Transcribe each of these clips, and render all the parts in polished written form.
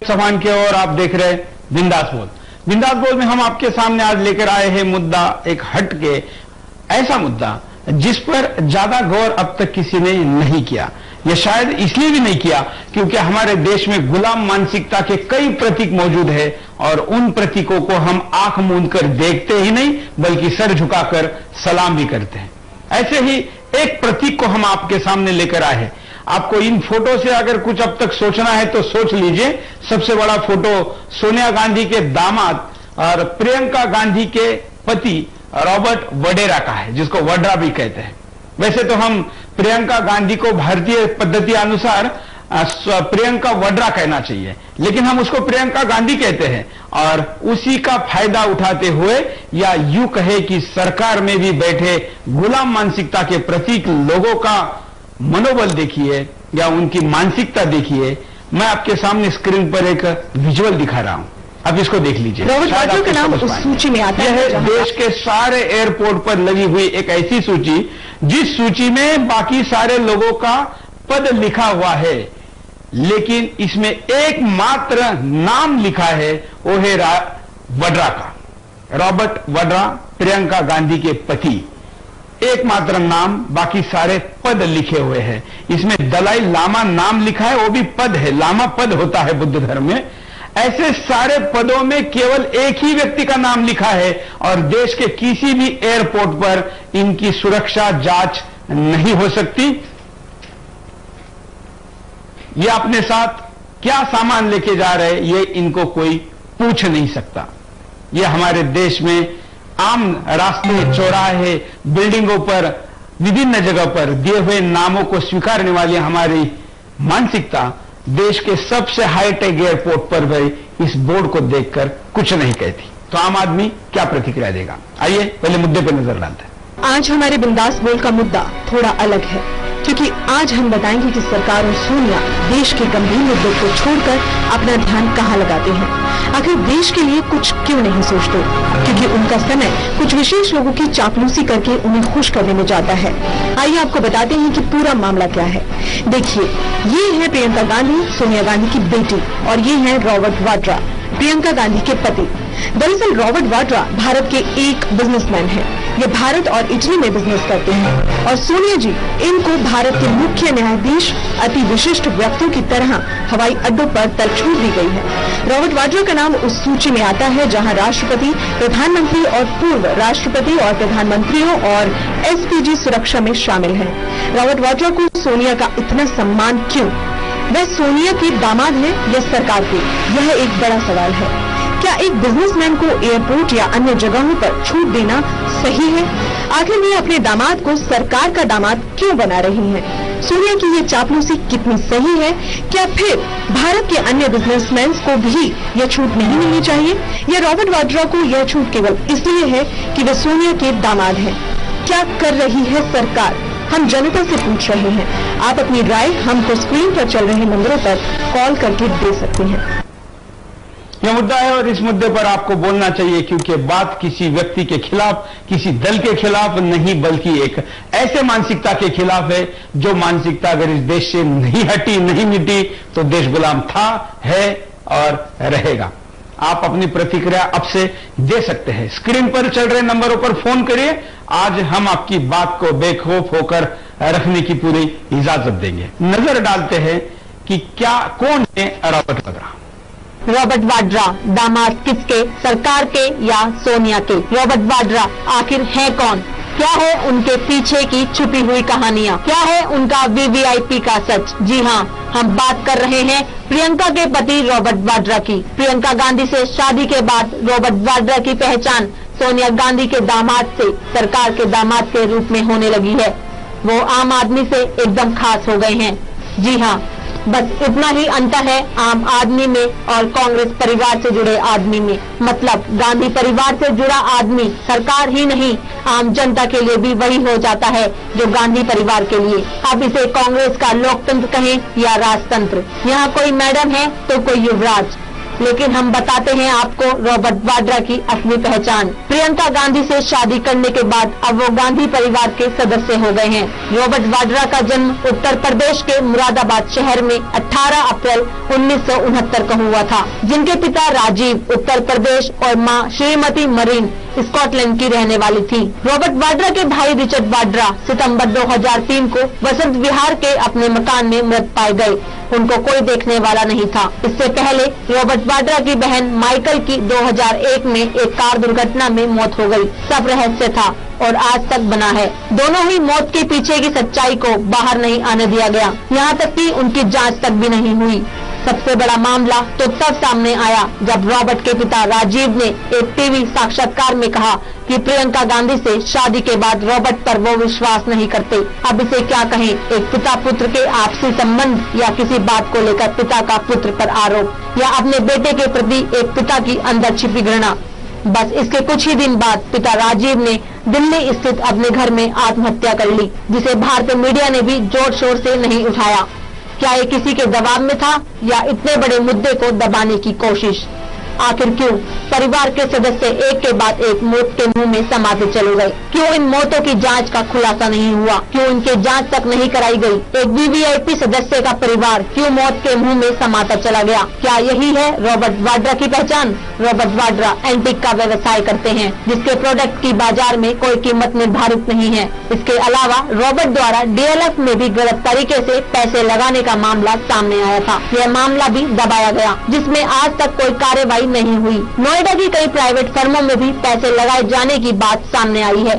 सभान के और आप देख रहे हैं बिंदास बोल। बिंदास बोल में हम आपके सामने आज लेकर आए हैं मुद्दा एक हट के, ऐसा मुद्दा जिस पर ज्यादा गौर अब तक किसी ने नहीं किया। यह शायद इसलिए भी नहीं किया क्योंकि हमारे देश में गुलाम मानसिकता के कई प्रतीक मौजूद है और उन प्रतीकों को हम आंख मूंद कर देखते ही नहीं बल्कि सर झुकाकर सलाम भी करते हैं। ऐसे ही एक प्रतीक को हम आपके सामने लेकर आए हैं। आपको इन फोटो से अगर कुछ अब तक सोचना है तो सोच लीजिए। सबसे बड़ा फोटो सोनिया गांधी के दामाद और प्रियंका गांधी के पति रॉबर्ट वडेरा का है, जिसको वड्रा भी कहते हैं। वैसे तो हम प्रियंका गांधी को भारतीय पद्धति अनुसार प्रियंका वड्रा कहना चाहिए, लेकिन हम उसको प्रियंका गांधी कहते हैं और उसी का फायदा उठाते हुए या यूं कहे कि सरकार में भी बैठे गुलाम मानसिकता के प्रतीक लोगों का मनोबल देखिए या उनकी मानसिकता देखिए। मैं आपके सामने स्क्रीन पर एक विजुअल दिखा रहा हूं, अब इसको देख लीजिए। रॉबर्ट वाड्रा का नाम उस सूची में आता है। यह देश के सारे एयरपोर्ट पर लगी हुई एक ऐसी सूची जिस सूची में बाकी सारे लोगों का पद लिखा हुआ है, लेकिन इसमें एकमात्र नाम लिखा है, वो है वड्रा का। रॉबर्ट वड्रा प्रियंका गांधी के पति, एकमात्र नाम, बाकी सारे पद लिखे हुए हैं। इसमें दलाई लामा नाम लिखा है, वो भी पद है, लामा पद होता है बुद्ध धर्म में। ऐसे सारे पदों में केवल एक ही व्यक्ति का नाम लिखा है और देश के किसी भी एयरपोर्ट पर इनकी सुरक्षा जांच नहीं हो सकती। ये अपने साथ क्या सामान लेके जा रहे हैं ये इनको कोई पूछ नहीं सकता। ये हमारे देश में आम रास्ते, चौराहे, बिल्डिंगों पर, विभिन्न जगह पर दिए हुए नामों को स्वीकारने वाली हमारी मानसिकता देश के सबसे हाईटेक एयरपोर्ट पर भी इस बोर्ड को देखकर कुछ नहीं कहती। तो आम आदमी क्या प्रतिक्रिया देगा, आइए पहले मुद्दे पर नजर डालते हैं। आज हमारे बिंदास बोल का मुद्दा थोड़ा अलग है, क्योंकि आज हम बताएंगे कि सरकार और सोनिया देश के गंभीर मुद्दों को छोड़कर अपना ध्यान कहां लगाते हैं। आखिर देश के लिए कुछ क्यों नहीं सोचते, क्योंकि उनका समय कुछ विशेष लोगों की चापलूसी करके उन्हें खुश करने में जाता है। आइए आपको बताते हैं कि पूरा मामला क्या है। देखिए, ये है प्रियंका गांधी, सोनिया गांधी की बेटी, और ये है रॉबर्ट वाड्रा, प्रियंका गांधी के पति। दरअसल रॉबर्ट वाड्रा भारत के एक बिजनेसमैन हैं। ये भारत और इटली में बिजनेस करते हैं और सोनिया जी, इनको भारत के मुख्य न्यायाधीश, अति विशिष्ट व्यक्तियों की तरह हवाई अड्डों पर तक छूट दी गई है। रॉबर्ट वाड्रा का नाम उस सूची में आता है जहां राष्ट्रपति, प्रधानमंत्री और पूर्व राष्ट्रपति और प्रधानमंत्रियों और एसपीजी सुरक्षा में शामिल है। रॉबर्ट वाड्रा को सोनिया का इतना सम्मान क्यों? वह सोनिया के दामाद है या सरकार के? यह एक बड़ा सवाल है। क्या एक बिजनेसमैन को एयरपोर्ट या अन्य जगहों पर छूट देना सही है? आखिर वे अपने दामाद को सरकार का दामाद क्यों बना रही हैं? सोनिया की ये चापलूसी कितनी सही है? क्या फिर भारत के अन्य बिजनेसमैन को भी यह छूट नहीं मिलनी चाहिए, या रॉबर्ट वाड्रा को यह छूट केवल इसलिए है कि वे सोनिया के दामाद हैं? क्या कर रही है सरकार? हम जनता से पूछ रहे हैं। आप अपनी राय हमको स्क्रीन पर चल रहे नंबरों पर कॉल करके दे सकते हैं। यह मुद्दा है और इस मुद्दे पर आपको बोलना चाहिए, क्योंकि बात किसी व्यक्ति के खिलाफ, किसी दल के खिलाफ नहीं, बल्कि एक ऐसे मानसिकता के खिलाफ है जो मानसिकता अगर इस देश से नहीं हटी, नहीं मिटी, तो देश गुलाम था, है और रहेगा। आप अपनी प्रतिक्रिया अब से दे सकते हैं। स्क्रीन पर चल रहे नंबरों पर फोन करिए। आज हम आपकी बात को बेखौफ होकर रखने की पूरी इजाजत देंगे। नजर डालते हैं कि क्या, कौन है रॉबर्ट वाड्रा। रॉबर्ट वाड्रा दामाद किसके, सरकार के या सोनिया के? रॉबर्ट वाड्रा आखिर है कौन? क्या है उनके पीछे की छुपी हुई कहानियाँ? क्या है उनका वीवीआईपी का सच? जी हाँ, हम बात कर रहे हैं प्रियंका के पति रॉबर्ट वाड्रा की। प्रियंका गांधी से शादी के बाद रॉबर्ट वाड्रा की पहचान सोनिया गांधी के दामाद से, सरकार के दामाद के रूप में होने लगी है। वो आम आदमी से एकदम खास हो गए हैं। जी हाँ, बस इतना ही अंतर है आम आदमी में और कांग्रेस परिवार से जुड़े आदमी में। मतलब गांधी परिवार से जुड़ा आदमी सरकार ही नहीं, आम जनता के लिए भी वही हो जाता है जो गांधी परिवार के लिए। अब इसे कांग्रेस का लोकतंत्र कहें या राजतंत्र। यहाँ कोई मैडम है तो कोई युवराज, लेकिन हम बताते हैं आपको रॉबर्ट वाड्रा की असली पहचान। प्रियंका गांधी से शादी करने के बाद अब वो गांधी परिवार के सदस्य हो गए हैं। रॉबर्ट वाड्रा का जन्म उत्तर प्रदेश के मुरादाबाद शहर में 18 अप्रैल 1969 को हुआ था, जिनके पिता राजीव उत्तर प्रदेश और मां श्रीमती मरीन स्कॉटलैंड की रहने वाली थी। रॉबर्ट वाड्रा के भाई रिचर्ड वाड्रा सितंबर 2003 को वसंत विहार के अपने मकान में मृत पाए गए। उनको कोई देखने वाला नहीं था। इससे पहले रॉबर्ट वाड्रा की बहन माइकल की 2001 में एक कार दुर्घटना में मौत हो गई। सब रहस्य था और आज तक बना है। दोनों ही मौत के पीछे की सच्चाई को बाहर नहीं आने दिया गया, यहाँ तक कि उनकी जांच तक भी नहीं हुई। सबसे बड़ा मामला तो तब सामने आया जब रॉबर्ट के पिता राजीव ने एक टीवी साक्षात्कार में कहा कि प्रियंका गांधी से शादी के बाद रॉबर्ट पर वो विश्वास नहीं करते। अब इसे क्या कहें, एक पिता पुत्र के आपसी संबंध या किसी बात को लेकर पिता का पुत्र पर आरोप या अपने बेटे के प्रति एक पिता की अंदर छिपी घृणा। बस इसके कुछ ही दिन बाद पिता राजीव ने दिल्ली स्थित अपने घर में आत्महत्या कर ली, जिसे भारतीय मीडिया ने भी जोर शोर से नहीं उठाया। क्या ये किसी के दबाव में था या इतने बड़े मुद्दे को दबाने की कोशिश? आखिर क्यों परिवार के सदस्य एक के बाद एक मौत के मुंह में समाते चले गए? क्यों इन मौतों की जांच का खुलासा नहीं हुआ? क्यों इनके जांच तक नहीं कराई गई? एक वीवीआईपी सदस्य का परिवार क्यों मौत के मुंह में समाता चला गया? क्या यही है रॉबर्ट वाड्रा की पहचान? रॉबर्ट वाड्रा एंटीक का व्यवसाय करते हैं, जिसके प्रोडक्ट की बाजार में कोई कीमत निर्धारित नहीं है। इसके अलावा रॉबर्ट द्वारा डीएलएफ में भी गलत तरीके से पैसे लगाने का मामला सामने आया था। यह मामला भी दबाया गया, जिसमें आज तक कोई कार्रवाई नहीं हुई। नोएडा की कई प्राइवेट फर्मों में भी पैसे लगाए जाने की बात सामने आई है।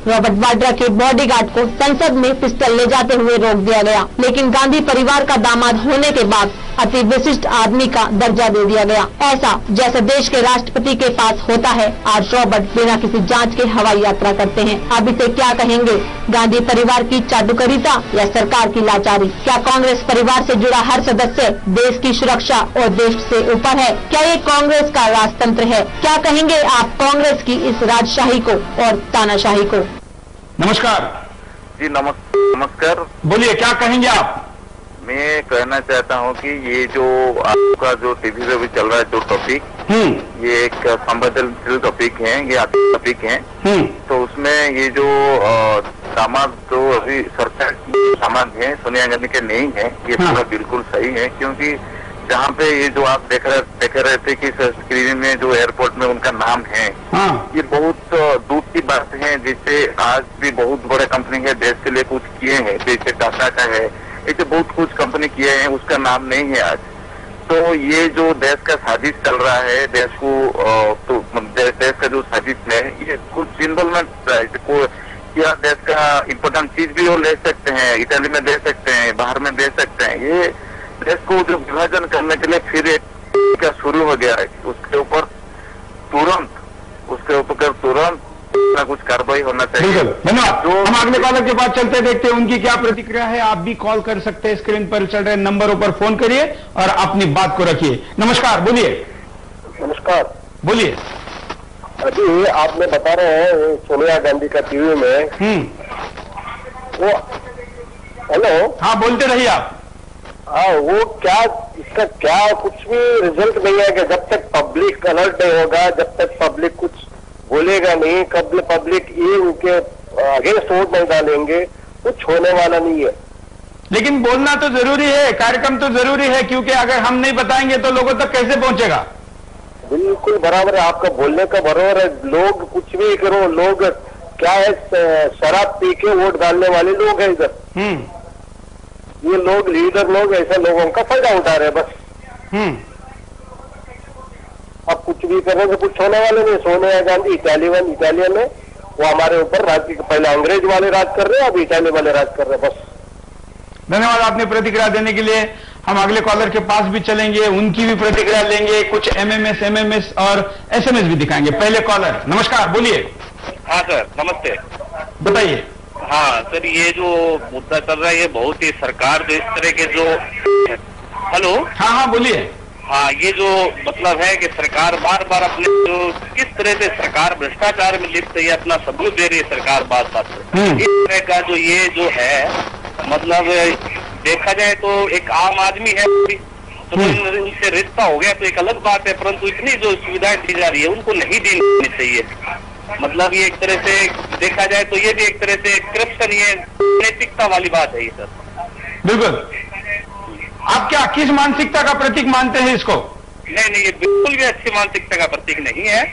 रॉबर्ट वाड्रा के बॉडीगार्ड को संसद में पिस्टल ले जाते हुए रोक दिया गया, लेकिन गांधी परिवार का दामाद होने के बाद अति विशिष्ट आदमी का दर्जा दे दिया गया। ऐसा जैसे देश के राष्ट्रपति के पास होता है, आज रॉबर्ट बिना किसी जांच के हवाई यात्रा करते हैं। अब इसे क्या कहेंगे, गांधी परिवार की चाटुकारिता या सरकार की लाचारी? क्या कांग्रेस परिवार से जुड़ा हर सदस्य देश की सुरक्षा और देश से ऊपर है? क्या ये कांग्रेस का राजतंत्र है? क्या कहेंगे आप कांग्रेस की इस राजशाही को और तानाशाही को? नमस्कार जी। नमस्कार। बोलिए, क्या कहेंगे आप? मैं कहना चाहता हूं कि ये जो आपका जो टीवी पे भी चल रहा है जो टॉपिक, ये एक संवेदनशील टॉपिक है, ये टॉपिक है। तो उसमें ये जो दामाद जो अभी सरकार की दामाद है सोनिया गांधी के नहीं है, ये पूरा बिल्कुल सही है। क्योंकि जहाँ पे ये जो आप देख रहे थे कि स्क्रीन में जो एयरपोर्ट में उनका नाम है, ये बहुत दूर की बात है। जिससे आज भी बहुत बड़े कंपनी है देश के लिए कुछ किए हैं, जैसे टाटा का है, ऐसे बहुत कुछ कंपनी किए हैं, उसका नाम नहीं है आज। तो ये जो देश का साजिश चल रहा है, देश को तो देश का जो साजिश है, ये कुछ सिंबल में या देश का इम्पोर्टेंट चीज भी वो ले सकते हैं, इटली में दे सकते हैं, बाहर में दे सकते हैं। ये देश को जो विभाजन करने के लिए फिर एक क्या शुरू हो गया है, उसके ऊपर तुरंत कुछ कार्रवाई होना चाहिए। धन्यवाद। हम अगले कॉलर के पास चलते देखते हैं उनकी क्या प्रतिक्रिया है। आप भी कॉल कर सकते हैं, स्क्रीन पर चल रहे नंबरों पर फोन करिए और अपनी बात को रखिए। नमस्कार, बोलिए। नमस्कार, बोलिए। अभी आपने बता रहे हैं सोनिया गांधी का टीवी में वो, हेलो, हाँ बोलते रहिए आप। हाँ, वो क्या इसका क्या कुछ भी रिजल्ट नहीं है कि जब तक पब्लिक अलर्ट नहीं होगा, जब तक पब्लिक कुछ बोलेगा नहीं, कब पब्लिक ये उनके अगेंस्ट वोट नहीं डालेंगे, कुछ होने वाला नहीं है। लेकिन बोलना तो जरूरी है, कार्यक्रम तो जरूरी है, क्योंकि अगर हम नहीं बताएंगे तो लोगों तक कैसे पहुंचेगा? बिल्कुल बराबर है, आपका बोलने का बराबर है। लोग कुछ भी करो, लोग क्या है, शराब पी के वोट डालने वाले लोग हैं इधर। ये लोग लीडर लोग ऐसे लोगों का फायदा उठा रहे बस। अब कुछ भी करने से कुछ होने वाले नहीं। सोनिया गांधी इटालियन है, वो हमारे ऊपर राज, पहले अंग्रेज वाले राज कर रहे हैं, अब इटाली वाले राज कर रहे हैं बस। धन्यवाद आपने प्रतिक्रिया देने के लिए। हम अगले कॉलर के पास भी चलेंगे, उनकी भी प्रतिक्रिया लेंगे, कुछ एमएमएस और एसएमएस भी दिखाएंगे। पहले कॉलर, नमस्कार, बोलिए। हाँ सर, नमस्ते, बताइए। हाँ सर, ये जो मुद्दा चल रहा है ये बहुत ही सरकार जो इस तरह के जो, हेलो, हाँ बोलिए। हाँ, ये जो मतलब है कि सरकार बार बार अपने जो किस तरह से सरकार भ्रष्टाचार में लिप्त है, अपना सबूत दे रही है सरकार बात इस तरह का जो ये जो है, मतलब देखा जाए तो एक आम आदमी है, तो इनसे रिश्ता हो गया तो एक अलग बात है, परंतु इतनी जो सुविधाएं दी जा रही है उनको नहीं देनी चाहिए। मतलब ये एक तरह से देखा जाए तो ये भी एक तरह से करप्शन, ये नैतिकता वाली बात है ये सर। बिल्कुल। आप क्या किस मानसिकता का प्रतीक मानते हैं इसको? नहीं, ये बिल्कुल भी अच्छी मानसिकता का प्रतीक नहीं है।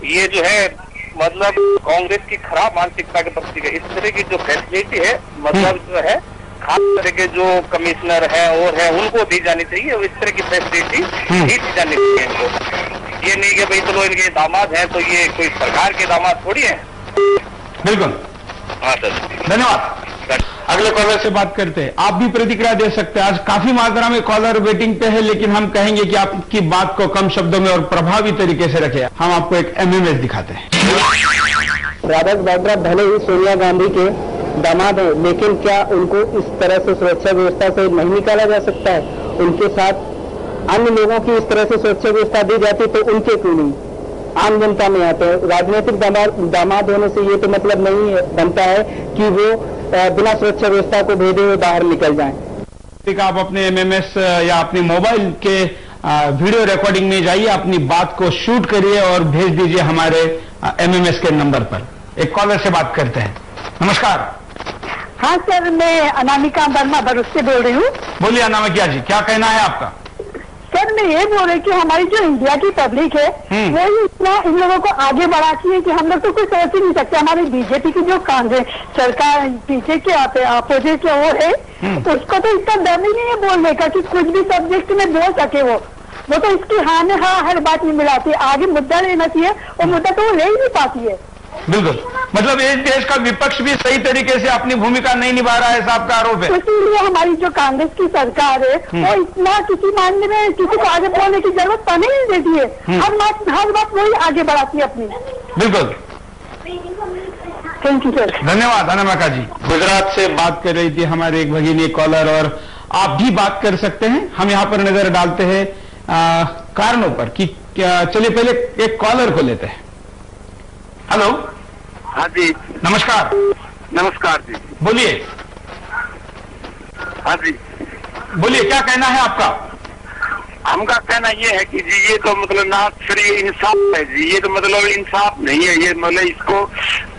ये जो है मतलब कांग्रेस की खराब मानसिकता के प्रतीक है। इस तरह की जो फैसिलिटी है मतलब जो है खास तरह के जो कमिश्नर है और है उनको दी जानी चाहिए, और इस तरह की फैसिलिटी दी जानी चाहिए इनको। ये नहीं कि भाई चलो इनके दामाद हैं तो ये कोई सरकार के दामाद थोड़ी है। बिल्कुल। हाँ सर, धन्यवाद। अगले कॉलर से बात करते हैं। आप भी प्रतिक्रिया दे सकते हैं। आज काफी मात्रा में कॉलर वेटिंग पे है, लेकिन हम कहेंगे कि आपकी बात को कम शब्दों में और प्रभावी तरीके से रखें। हम आपको एक एमएमएस दिखाते हैं। रॉबर्ट वाड्रा भले ही सोनिया गांधी के दामाद है, लेकिन क्या उनको इस तरह से सुरक्षा व्यवस्था से नहीं निकाला जा सकता है? उनके साथ अन्य लोगों की इस तरह से सुरक्षा व्यवस्था दी जाती तो उनके क्यों नहीं आम जनता में आते हैं? राजनीतिक दामाद होने से ये तो मतलब नहीं बनता है कि वो बिना सुरक्षा व्यवस्था को भेदे हुए बाहर निकल जाएं। आप अपने एमएमएस या अपने मोबाइल के वीडियो रिकॉर्डिंग में जाइए, अपनी बात को शूट करिए और भेज दीजिए हमारे एमएमएस के नंबर पर। एक कॉलर से बात करते हैं। नमस्कार। हाँ सर, मैं अनामिका वर्मा भरूच से बोल रही हूँ। बोलिए अनामिका जी, क्या कहना है आपका? सर मैं ये बोल रही कि हमारी जो इंडिया की पब्लिक है वो ही इतना इन लोगों को आगे बढ़ाती है कि हम लोग तो कुछ सोच ही नहीं सकते। हमारी बीजेपी की जो कांग्रेस सरकार पीछे के अपोजिट की ओर है उसको तो इतना दम ही नहीं है बोलने का कि कुछ भी सब्जेक्ट में बोल सके। वो तो इसकी हाँ में हाँ हर बात में मिलाती है। आगे मुद्दा लेना चाहिए और मुद्दा तो वो ले ही नहीं पाती है। बिल्कुल। मतलब इस देश का विपक्ष भी सही तरीके से अपनी भूमिका नहीं निभा रहा है, ऐसा आपका आरोप है? इसीलिए हमारी जो कांग्रेस की सरकार है वो इतना किसी मामले में किसी को आगे बोलने की जरूरत पड़ने नहीं देती है। हर बात वही आगे बढ़ाती है अपनी। बिल्कुल। Thank you sir. धन्यवाद अनामिका जी। गुजरात से बात कर रही थी हमारे एक भगिनी कॉलर, और आप भी बात कर सकते हैं। हम यहाँ पर नजर डालते हैं कारणों पर कि चलिए पहले एक कॉलर को लेते हैं। हेलो। हाँ जी नमस्कार। नमस्कार जी, बोलिए। हाँ जी बोलिए, क्या कहना है आपका? हमका कहना ये है कि जी ये तो मतलब ना फ्री इंसाफ है जी, ये तो मतलब इंसाफ नहीं है। ये मतलब इसको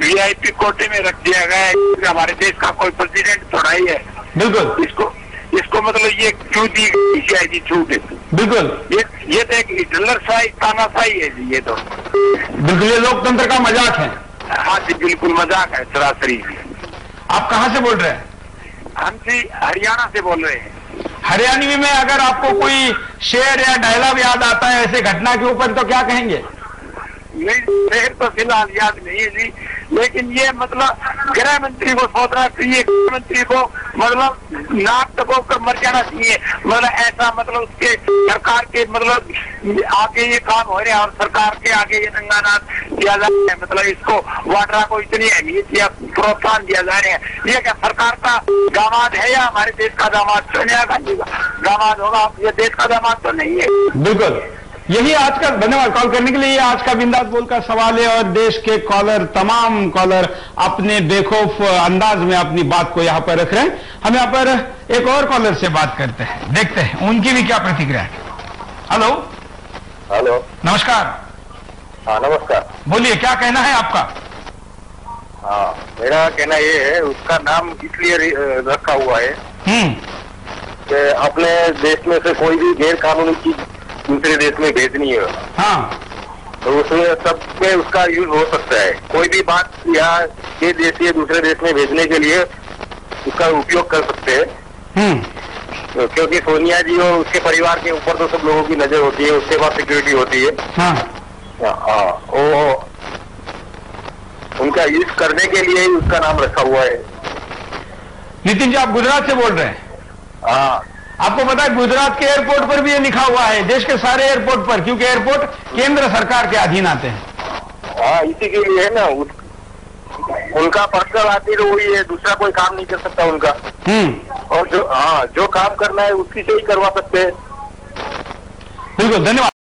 वीआईपी कोटे में रख दिया गया है। हमारे देश का कोई प्रेसिडेंट थोड़ा ही है। बिल्कुल। इसको मतलब ये क्यों दी गई है जी छूट? बिल्कुल। ये तो एक हिटलरशाही तानाशाही है जी। ये तो बिल्कुल ये लोकतंत्र का मजाक है। हाँ जी बिल्कुल मजाक है सरासरी। आप कहाँ से बोल रहे हैं? हम जी हरियाणा से बोल रहे हैं। हरियाणवी में अगर आपको कोई शेर या डायलॉग याद आता है ऐसे घटना के ऊपर तो क्या कहेंगे? नहीं, शेर तो फिलहाल याद नहीं है जी, लेकिन ये मतलब गृह मंत्री को सोचना चाहिए। गृह मंत्री को मतलब नाक दबो कर मर जाना चाहिए। मतलब ऐसा मतलब उसके सरकार के मतलब आगे ये काम हो रहे हैं और सरकार के आगे ये नंगानाथ किया जा रहा है। मतलब इसको वाड्रा को इतनी अहमियत या प्रोत्साहन दिया जा रहा है। ये क्या सरकार का दामाद है या हमारे देश का दामाद? सोनिया गांधी का दामाद होगा, ये देश का दामाद तो नहीं है। बिल्कुल। यही आज का, धन्यवाद कॉल करने के लिए। ये आज का बिंदास बोल का सवाल है और देश के कॉलर, तमाम कॉलर अपने बेखौफ अंदाज में अपनी बात को यहाँ पर रख रहे हैं। हम यहाँ पर एक और कॉलर से बात करते हैं, देखते हैं उनकी भी क्या प्रतिक्रिया है। हेलो। हेलो नमस्कार। हाँ नमस्कार। बोलिए, क्या कहना है आपका? हाँ मेरा कहना ये है, उसका नाम इसलिए रखा हुआ है कि अपने देश में से कोई भी गैर कानूनी चीज दूसरे देश में भेजनी है। हाँ। तो उसमें सब में उसका यूज हो सकता है। कोई भी बात यहाँ ये देश से दूसरे देश में भेजने के लिए उसका उपयोग कर सकते हैं। तो क्योंकि सोनिया जी और उसके परिवार के ऊपर तो सब लोगों की नजर होती है, उसके बाद सिक्योरिटी होती है। हाँ वो उनका यूज करने के लिए ही उसका नाम रखा हुआ है। नितिन जी, आप गुजरात से बोल रहे हैं? हाँ। आपको पता है गुजरात के एयरपोर्ट पर भी ये लिखा हुआ है, देश के सारे एयरपोर्ट पर, क्योंकि एयरपोर्ट केंद्र सरकार के अधीन आते हैं। हाँ इसी के लिए है ना, उनका पर्सनल आदमी तो वही है, दूसरा कोई काम नहीं कर सकता उनका। और जो काम करना है उसकी से ही करवा सकते हैं। बिल्कुल, धन्यवाद।